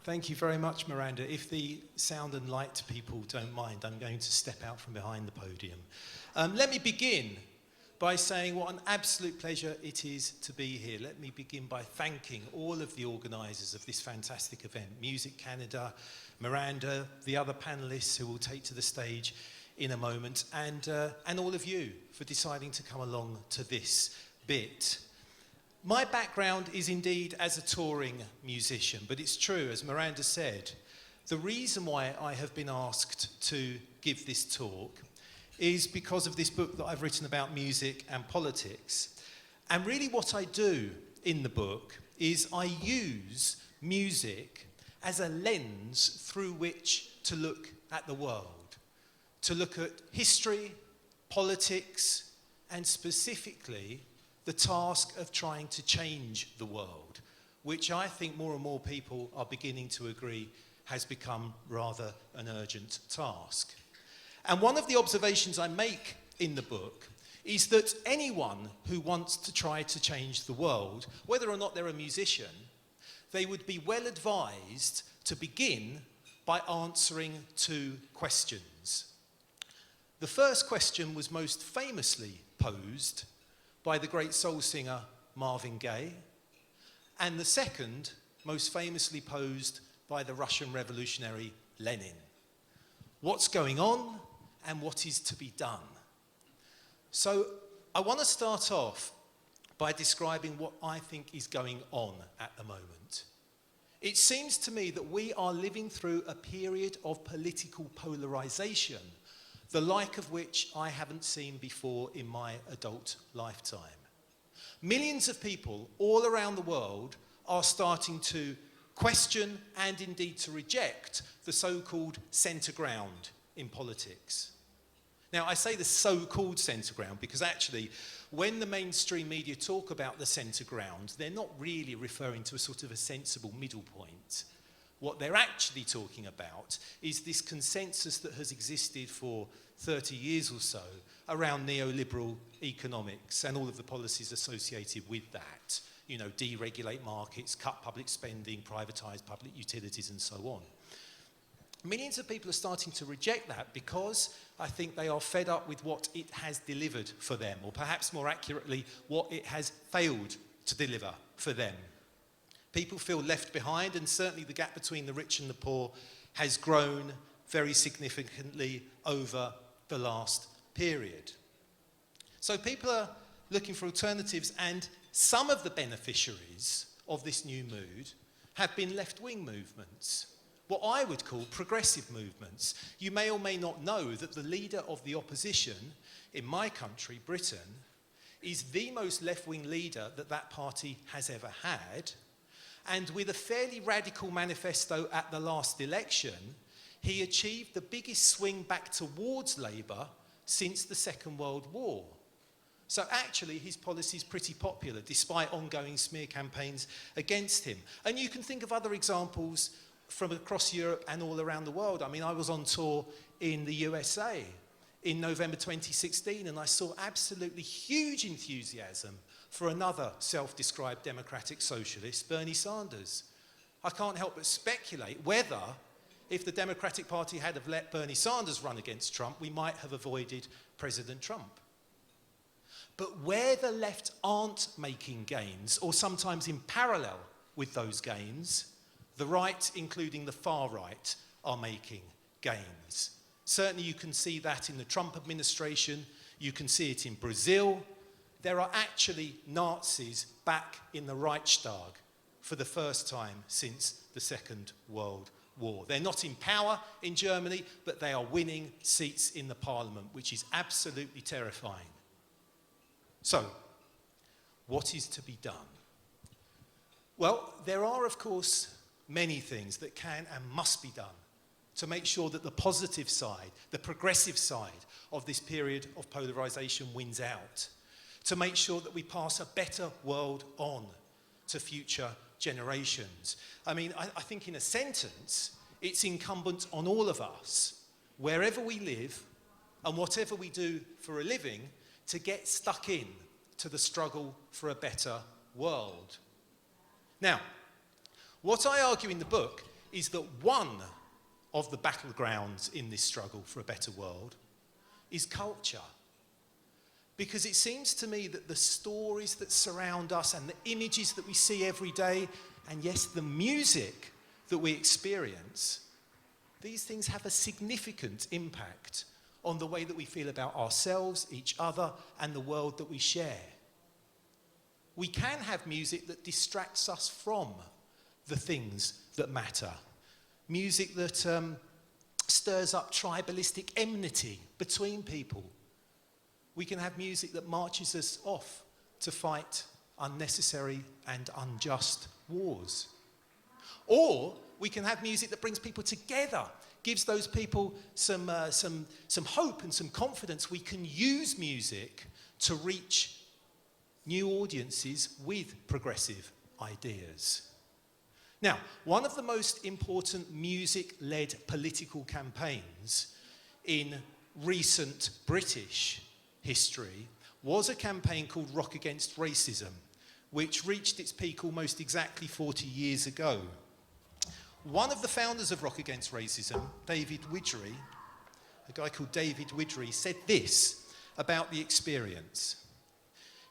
Thank you very much, Miranda. If the sound and light people don't mind, I'm going to step out from behind the podium. Let me begin by saying what an absolute pleasure it is to be here. Let me begin by thanking all of the organisers of this fantastic event, Music Canada, Miranda, the other panellists who will take to the stage in a moment, and all of you for deciding to come along to this bit. My background is indeed as a touring musician, but it's true, as Miranda said, the reason why I have been asked to give this talk is because of this book that I've written about music and politics. And really what I do in the book is I use music as a lens through which to look at the world, to look at history, politics, and specifically the task of trying to change the world, which I think more and more people are beginning to agree has become rather an urgent task. And one of the observations I make in the book is that anyone who wants to try to change the world, whether or not they're a musician, they would be well advised to begin by answering two questions. The first question was most famously posed by the great soul singer Marvin Gaye, and the second most famously posed by the Russian revolutionary Lenin. What's going on and what is to be done? So I want to start off by describing what I think is going on at the moment. It seems to me that we are living through a period of political polarization, the like of which I haven't seen before in my adult lifetime. Millions of people all around the world are starting to question and indeed to reject the so-called centre ground in politics. Now, I say the so-called centre ground because actually, when the mainstream media talk about the centre ground, they're not really referring to a sort of a sensible middle point. What they're actually talking about is this consensus that has existed for 30 years or so around neoliberal economics and all of the policies associated with that. You know, deregulate markets, cut public spending, privatise public utilities and so on. Millions of people are starting to reject that because I think they are fed up with what it has delivered for them, or perhaps more accurately, what it has failed to deliver for them. People feel left behind, and certainly the gap between the rich and the poor has grown very significantly over the last period. So people are looking for alternatives, and some of the beneficiaries of this new mood have been left-wing movements, what I would call progressive movements. You may or may not know that the leader of the opposition in my country, Britain, is the most left-wing leader that that party has ever had. And with a fairly radical manifesto at the last election, he achieved the biggest swing back towards Labour since the Second World War. So actually, his policy is pretty popular, despite ongoing smear campaigns against him. And you can think of other examples from across Europe and all around the world. I mean, I was on tour in the USA in November 2016, and I saw absolutely huge enthusiasm for another self-described democratic socialist, Bernie Sanders. I can't help but speculate whether, if the Democratic Party had have let Bernie Sanders run against Trump, we might have avoided President Trump. But where the left aren't making gains, or sometimes in parallel with those gains, the right, including the far right, are making gains. Certainly you can see that in the Trump administration, you can see it in Brazil. There are actually Nazis back in the Reichstag for the first time since the Second World War. They're not in power in Germany, but they are winning seats in the parliament, which is absolutely terrifying. So, what is to be done? Well, there are, of course, many things that can and must be done to make sure that the positive side, the progressive side of this period of polarisation wins out, to make sure that we pass a better world on to future generations. I mean, I think in a sentence, it's incumbent on all of us, wherever we live and whatever we do for a living, to get stuck in to the struggle for a better world. Now, what I argue in the book is that one of the battlegrounds in this struggle for a better world is culture. Because it seems to me that the stories that surround us and the images that we see every day, and yes, the music that we experience, these things have a significant impact on the way that we feel about ourselves, each other, and the world that we share. We can have music that distracts us from the things that matter. Music that stirs up tribalistic enmity between people. We can have music that marches us off to fight unnecessary and unjust wars. Or we can have music that brings people together, gives those people some hope and some confidence. We can use music to reach new audiences with progressive ideas. Now, one of the most important music-led political campaigns in recent British history was a campaign called Rock Against Racism, which reached its peak almost exactly 40 years ago. One of the founders of Rock Against Racism, David Widgery, a guy called David Widgery, said this about the experience.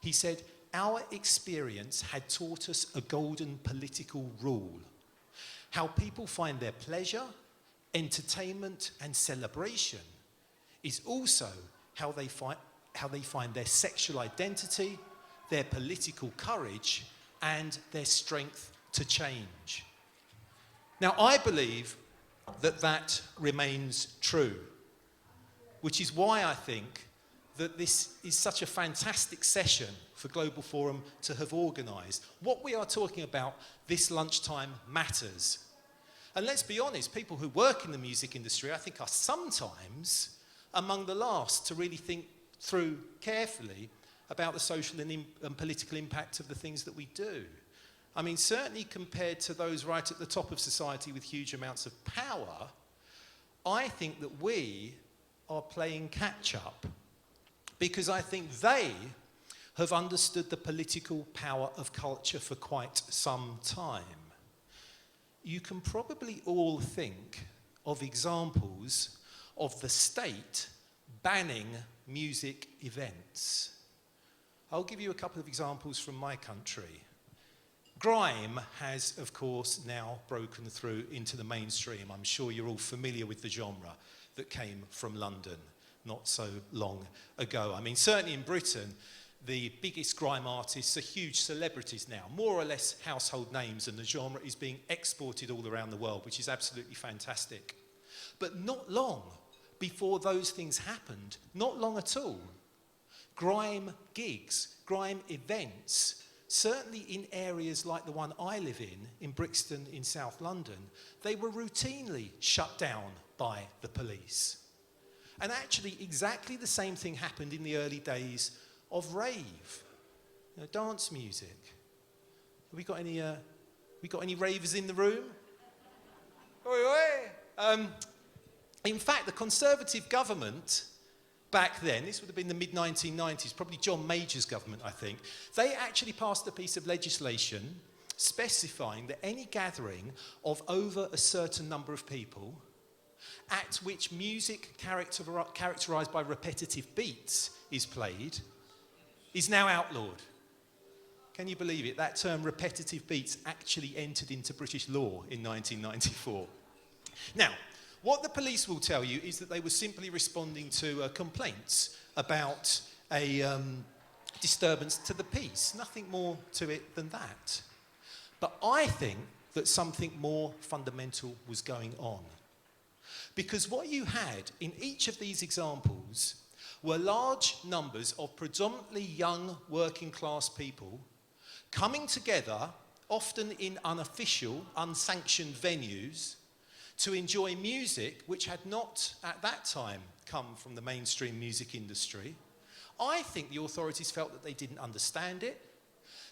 He said, "Our experience had taught us a golden political rule. How people find their pleasure, entertainment, and celebration is also how they find their sexual identity, their political courage, and their strength to change." Now, I believe that that remains true, which is why I think that this is such a fantastic session for Global Forum to have organised. What we are talking about this lunchtime matters. And let's be honest, people who work in the music industry, I think, are sometimes among the last to really think through carefully about the social and political impact of the things that we do. I mean, certainly compared to those right at the top of society with huge amounts of power, I think that we are playing catch-up, because I think they have understood the political power of culture for quite some time. You can probably all think of examples of the state banning music events. I'll give you a couple of examples from my country. Grime has, of course, now broken through into the mainstream. I'm sure you're all familiar with the genre that came from London not so long ago. I mean, certainly in Britain, the biggest grime artists are huge celebrities now, more or less household names, and the genre is being exported all around the world, which is absolutely fantastic. But not long before those things happened, not long at all, grime gigs, grime events, certainly in areas like the one I live in Brixton in South London, they were routinely shut down by the police. And actually, exactly the same thing happened in the early days of rave, dance music. Have we got any ravers in the room? Oi, oi. In fact, the Conservative government back then, this would have been the mid-1990s, probably John Major's government, I think, they actually passed a piece of legislation specifying that any gathering of over a certain number of people at which music characterised by repetitive beats is played is now outlawed. Can you believe it? That term, repetitive beats, actually entered into British law in 1994. Now, what the police will tell you is that they were simply responding to complaints about a disturbance to the peace. Nothing more to it than that. But I think that something more fundamental was going on. Because what you had in each of these examples were large numbers of predominantly young working class people coming together, often in unofficial, unsanctioned venues, to enjoy music which had not, at that time, come from the mainstream music industry. I think the authorities felt that they didn't understand it.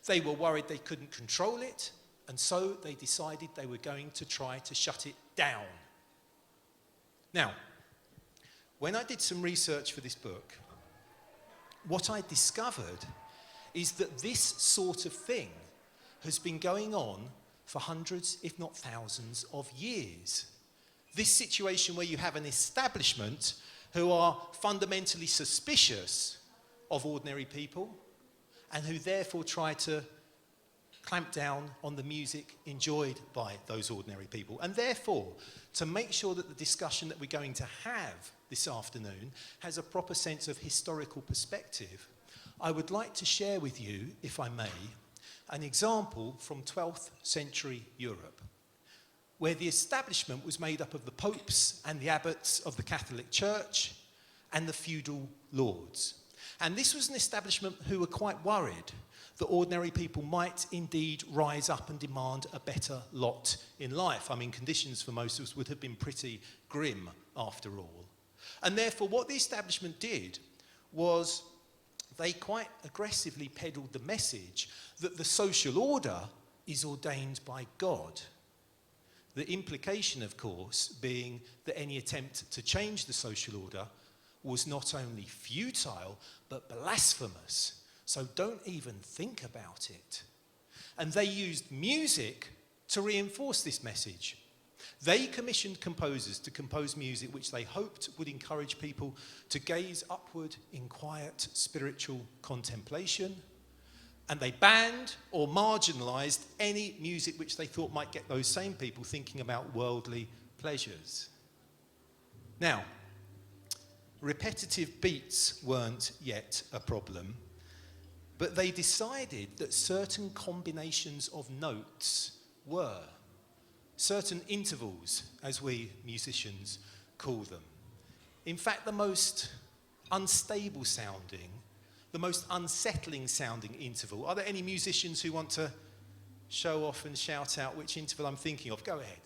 They were worried they couldn't control it, and so they decided they were going to try to shut it down. Now, when I did some research for this book, what I discovered is that this sort of thing has been going on for hundreds, if not thousands, of years. This situation where you have an establishment who are fundamentally suspicious of ordinary people and who therefore try to clamp down on the music enjoyed by those ordinary people. And therefore, to make sure that the discussion that we're going to have this afternoon has a proper sense of historical perspective, I would like to share with you, if I may, an example from 12th century Europe, where the establishment was made up of the popes and the abbots of the Catholic Church and the feudal lords. And this was an establishment who were quite worried that ordinary people might indeed rise up and demand a better lot in life. I mean, conditions for most of us would have been pretty grim after all. And therefore, what the establishment did was they quite aggressively peddled the message that the social order is ordained by God. The implication, of course, being that any attempt to change the social order was not only futile, but blasphemous. So don't even think about it. And they used music to reinforce this message. They commissioned composers to compose music which they hoped would encourage people to gaze upward in quiet spiritual contemplation. And they banned or marginalised any music which they thought might get those same people thinking about worldly pleasures. Now, repetitive beats weren't yet a problem, but they decided that certain combinations of notes were. Certain intervals, as we musicians call them. In fact, the most unstable sounding, the most unsettling sounding interval. Are there any musicians who want to show off and shout out which interval I'm thinking of? Go ahead.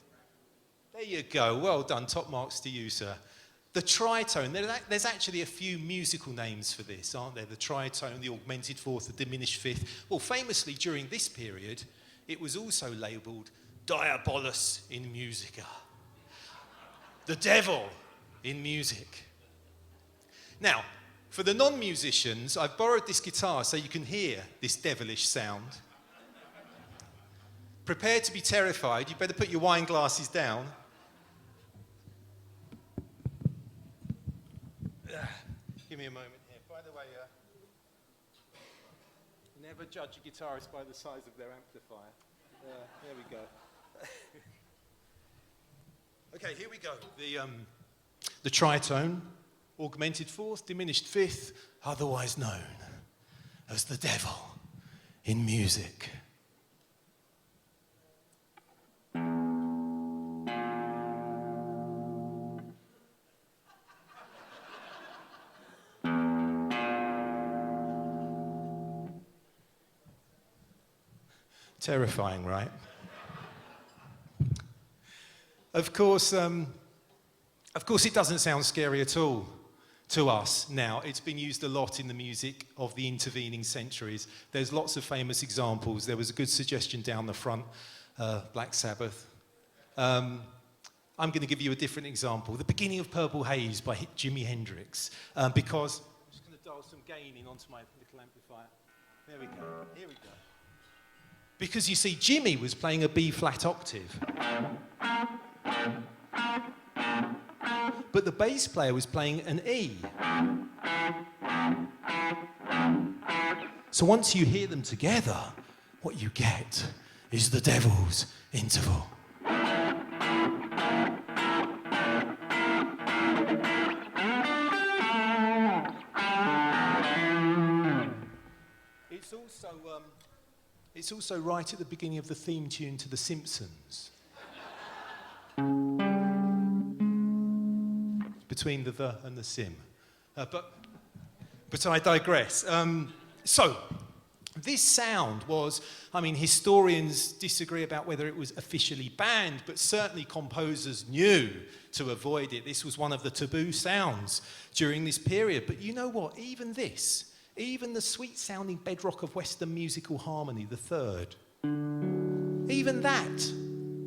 There you go. Well done. Top marks to you, sir. The tritone. There's actually a few musical names for this, aren't there? The tritone, the augmented fourth, the diminished fifth. Well, famously, during this period, it was also labelled Diabolus in musica. The devil in music. Now, for the non-musicians, I've borrowed this guitar so you can hear this devilish sound. Prepare to be terrified. You better put your wine glasses down. Give me a moment here. By the way, never judge a guitarist by the size of their amplifier. There we go. Okay, here we go. The tritone, augmented fourth, diminished fifth, otherwise known as the devil in music. Terrifying, right? Of course, it doesn't sound scary at all to us now. It's been used a lot in the music of the intervening centuries. There's lots of famous examples. There was a good suggestion down the front, Black Sabbath. I'm going to give you a different example. The beginning of Purple Haze by Jimi Hendrix, because I'm just going to dial some gain in onto my little amplifier. There we go. Here we go. Because you see, Jimmy was playing a B-flat octave. But the bass player was playing an E. So once you hear them together, what you get is the devil's interval. It's also right at the beginning of the theme tune to The Simpsons. Between the and the sim. But I digress. So, this sound was, historians disagree about whether it was officially banned, but certainly composers knew to avoid it. This was one of the taboo sounds during this period. But you know what? Even the sweet-sounding bedrock of Western musical harmony, the third, even that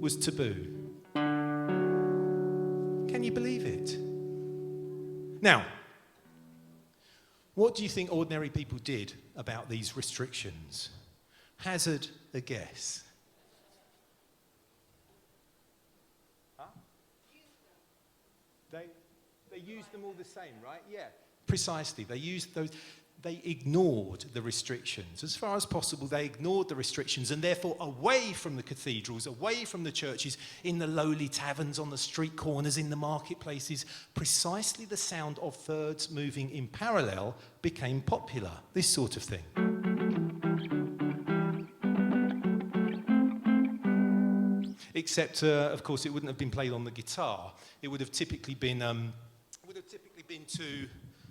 was taboo. Can you believe it? Now, what do you think ordinary people did about these restrictions? Hazard a guess. They used them all the same, right? Yeah. Precisely. They used those. They ignored the restrictions. As far as possible, they ignored the restrictions, and therefore away from the cathedrals, away from the churches, in the lowly taverns, on the street corners, in the marketplaces, precisely the sound of thirds moving in parallel became popular. This sort of thing. Except, of course, it wouldn't have been played on the guitar. It would have typically been two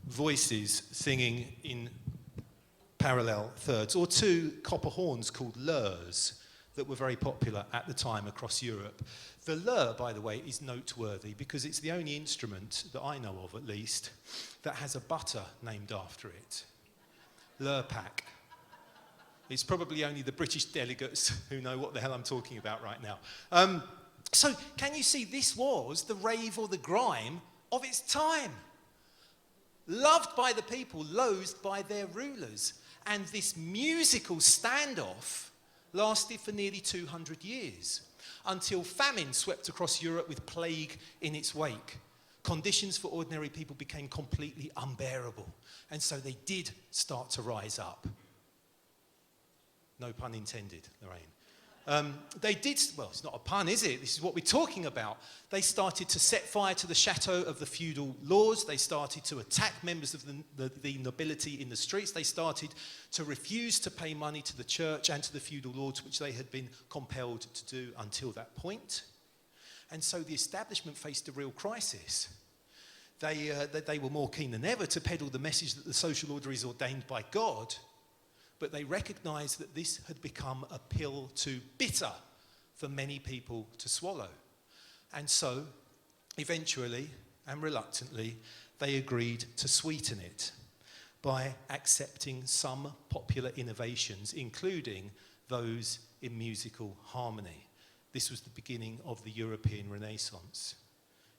voices singing in parallel thirds, or two copper horns called lyres that were very popular at the time across Europe. The lyre, by the way, is noteworthy because it's the only instrument that I know of, at least, that has a butter named after it. Lurpak. It's probably only the British delegates who know what the hell I'm talking about right now. So, can you see, this was the rave or the grime of its time. Loved by the people, loathed by their rulers. And this musical standoff lasted for nearly 200 years, until famine swept across Europe with plague in its wake. Conditions for ordinary people became completely unbearable, and so they did start to rise up. No pun intended, Lorraine. They did, well, it's not a pun, is it? This is what we're talking about. They started to set fire to the chateau of the feudal lords. They started to attack members of the nobility in the streets. They started to refuse to pay money to the church and to the feudal lords, which they had been compelled to do until that point. And so the establishment faced a real crisis. They were more keen than ever to peddle the message that the social order is ordained by God, but they recognised that this had become a pill too bitter for many people to swallow. And so, eventually and reluctantly, they agreed to sweeten it by accepting some popular innovations, including those in musical harmony. This was the beginning of the European Renaissance.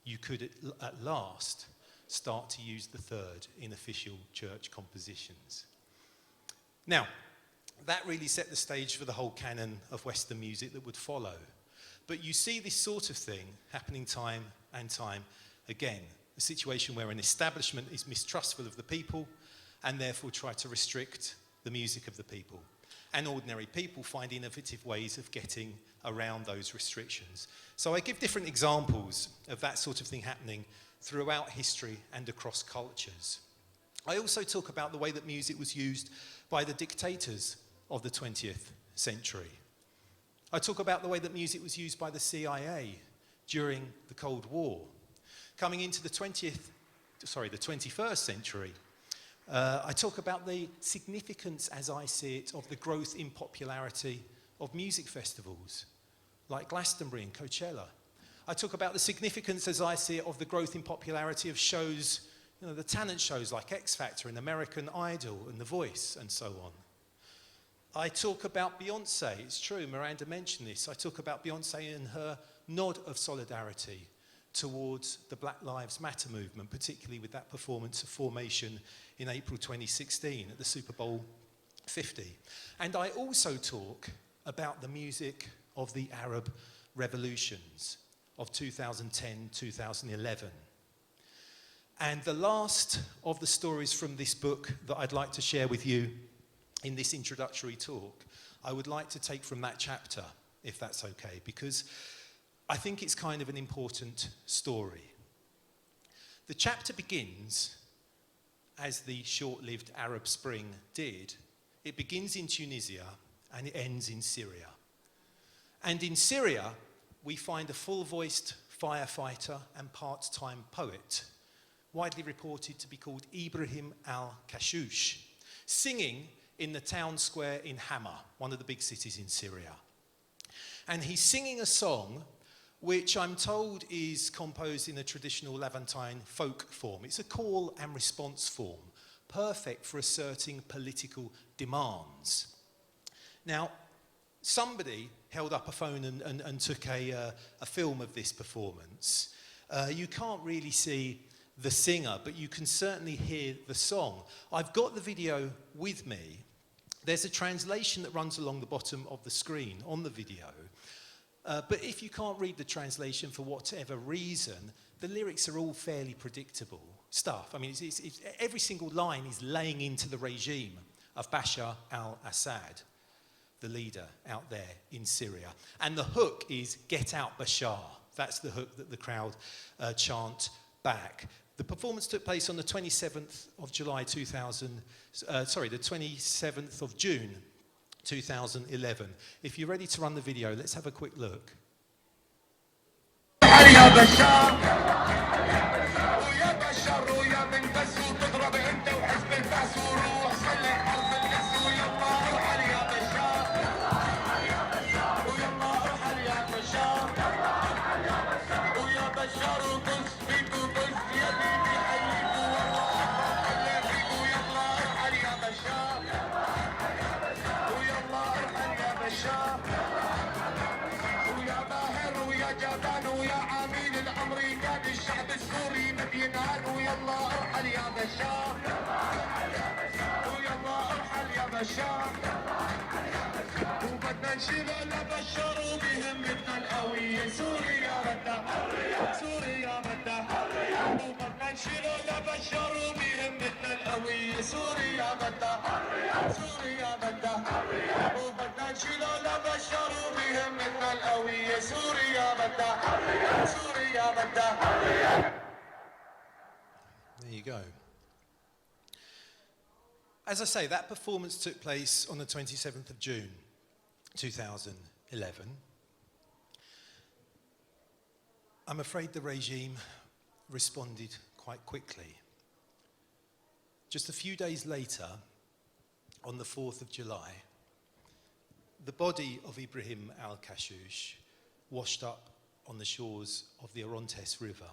You could at last start to use the third in official church compositions. Now, that really set the stage for the whole canon of Western music that would follow. But you see this sort of thing happening time and time again. A situation where an establishment is mistrustful of the people and therefore try to restrict the music of the people. And ordinary people find innovative ways of getting around those restrictions. So I give different examples of that sort of thing happening throughout history and across cultures. I also talk about the way that music was used by the dictators of the 20th century. I talk about the way that music was used by the CIA during the Cold War. Coming into the 21st century, I talk about the significance, as I see it, of the growth in popularity of music festivals like Glastonbury and Coachella. I talk about the significance, as I see it, of the growth in popularity of shows, the talent shows like X Factor and American Idol and The Voice and so on. I talk about Beyonce. It's true, Miranda mentioned this. I talk about Beyonce and her nod of solidarity towards the Black Lives Matter movement, particularly with that performance of Formation in April 2016 at the Super Bowl 50. And I also talk about the music of the Arab revolutions of 2010, 2011. And the last of the stories from this book that I'd like to share with you in this introductory talk, I would like to take from that chapter, if that's okay, because I think it's kind of an important story. The chapter begins, as the short-lived Arab Spring did. It begins in Tunisia and it ends in Syria. And in Syria, we find a full-voiced firefighter and part-time poet, widely reported to be called Ibrahim al-Kashoush, singing in the town square in Hama, one of the big cities in Syria. And he's singing a song which I'm told is composed in a traditional Levantine folk form. It's a call and response form, perfect for asserting political demands. Now, somebody held up a phone and took a film of this performance. You can't really see the singer, but you can certainly hear the song. I've got the video with me. There's a translation that runs along the bottom of the screen on the video. But if you can't read the translation for whatever reason, the lyrics are all fairly predictable stuff. I mean, every single line is laying into the regime of Bashar al-Assad, the leader out there in Syria. And the hook is, "Get out Bashar." That's the hook that the crowd chant back. The performance took place on the 27th of the 27th of June 2011. If you're ready to run the video, let's have a quick look. وبدنا نشيل لبشر بهمتنا القوية سوريا بدها سوريا بدها وبدنا نشيل لبشر بهمتنا القوية سوريا بدها سوريا بدها وبدنا نشيل لبشر بهمتنا القوية سوريا بدها سوريا بدها. There you go. As I say, that performance took place on the 27th of June 2011. I'm afraid the regime responded quite quickly. Just a few days later, on the 4th of July, the body of Ibrahim al-Kashoush washed up on the shores of the Orontes River,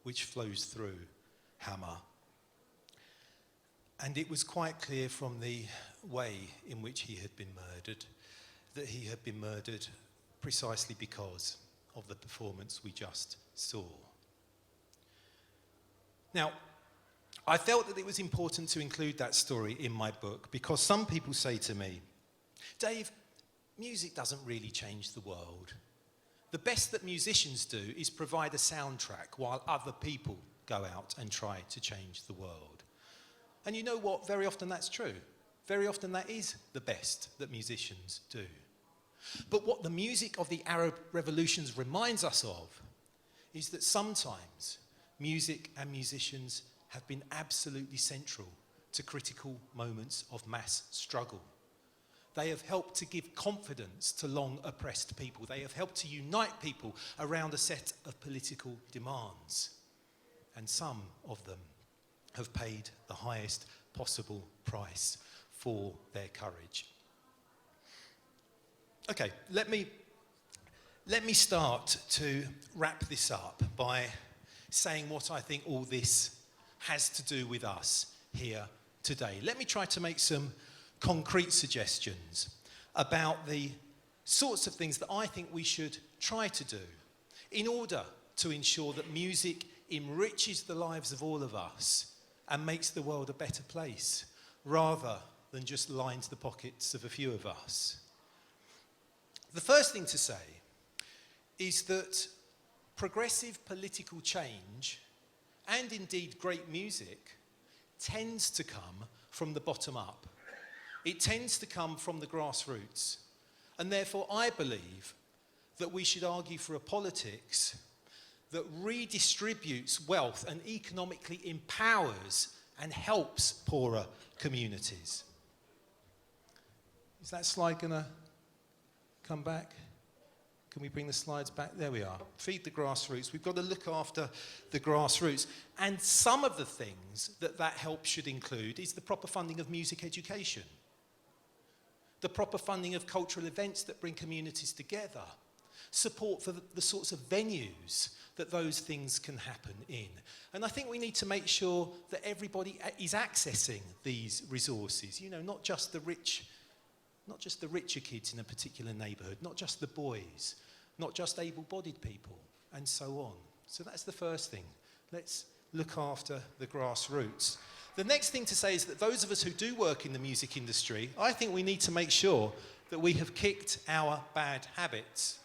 which flows through Hama. And it was quite clear from the way in which he had been murdered that he had been murdered precisely because of the performance we just saw. Now, I felt that it was important to include that story in my book because some people say to me, "Dave, music doesn't really change the world. The best that musicians do is provide a soundtrack while other people go out and try to change the world." And you know what? Very often that's true. Very often that is the best that musicians do. But what the music of the Arab revolutions reminds us of is that sometimes music and musicians have been absolutely central to critical moments of mass struggle. They have helped to give confidence to long oppressed people. They have helped to unite people around a set of political demands. And some of them have paid the highest possible price for their courage. Okay, let me start to wrap this up by saying what I think all this has to do with us here today. Let me try to make some concrete suggestions about the sorts of things that I think we should try to do in order to ensure that music enriches the lives of all of us and makes the world a better place, rather than just lines the pockets of a few of us. The first thing to say is that progressive political change, and indeed great music, tends to come from the bottom up. It tends to come from the grassroots. And therefore, I believe that we should argue for a politics that redistributes wealth and economically empowers and helps poorer communities. Is that slide going to come back? Can we bring the slides back? There we are. Feed the grassroots. We've got to look after the grassroots. And some of the things that help should include is the proper funding of music education, the proper funding of cultural events that bring communities together, support for the sorts of venues that those things can happen in. And I think we need to make sure that everybody is accessing these resources, you know, not just the richer kids in a particular neighbourhood, not just the boys, not just able-bodied people, and so on. So that's the first thing. Let's look after the grassroots. The next thing to say is that those of us who do work in the music industry, I think we need to make sure that we have kicked our bad habits.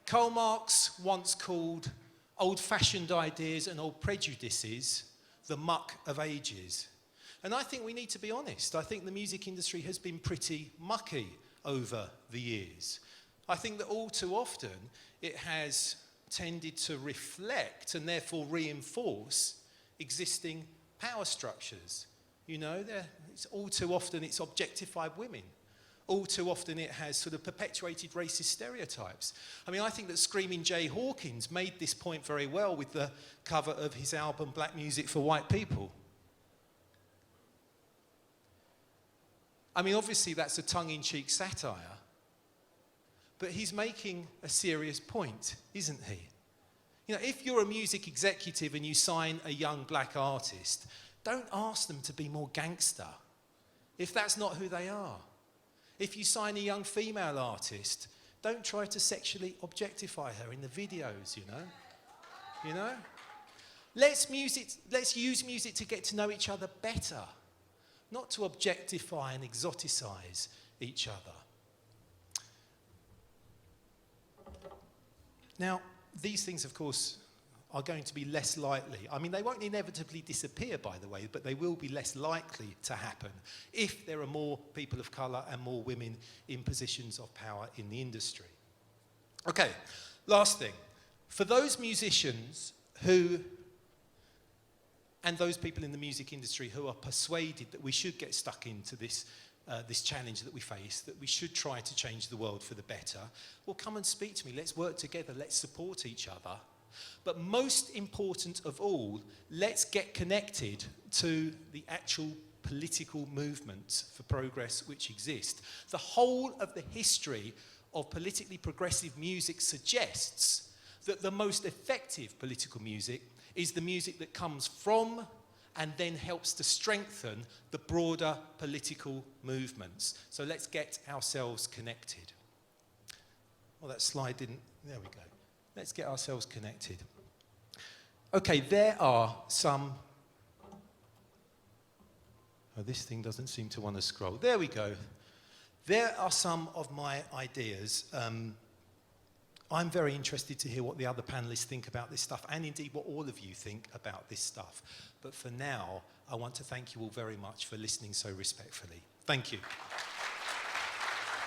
Karl Marx once called old-fashioned ideas and old prejudices the muck of ages. And I think we need to be honest. I think the music industry has been pretty mucky over the years. I think that all too often it has tended to reflect and therefore reinforce existing power structures. You know, all too often it's objectified women. All too often it has sort of perpetuated racist stereotypes. I mean, I think that Screaming Jay Hawkins made this point very well with the cover of his album Black Music for White People. I mean, obviously that's a tongue-in-cheek satire, but he's making a serious point, isn't he? You know, if you're a music executive and you sign a young black artist, don't ask them to be more gangster if that's not who they are. If you sign a young female artist, don't try to sexually objectify her in the videos, you know? You know? Let's use music to get to know each other better, not to objectify and exoticize each other. Now, these things, of course, are going to be less likely. I mean, they won't inevitably disappear, by the way, but they will be less likely to happen if there are more people of colour and more women in positions of power in the industry. Okay, last thing. For those musicians who, and those people in the music industry who are persuaded that we should get stuck into this challenge that we face, that we should try to change the world for the better, well, come and speak to me. Let's work together. Let's support each other. But most important of all, let's get connected to the actual political movements for progress which exist. The whole of the history of politically progressive music suggests that the most effective political music is the music that comes from and then helps to strengthen the broader political movements. So let's get ourselves connected. Well, that slide didn't, there we go. Let's get ourselves connected. Okay, there are some, oh, this thing doesn't seem to want to scroll. There we go. There are some of my ideas. I'm very interested to hear what the other panelists think about this stuff, and indeed what all of you think about this stuff. But for now, I want to thank you all very much for listening so respectfully. Thank you.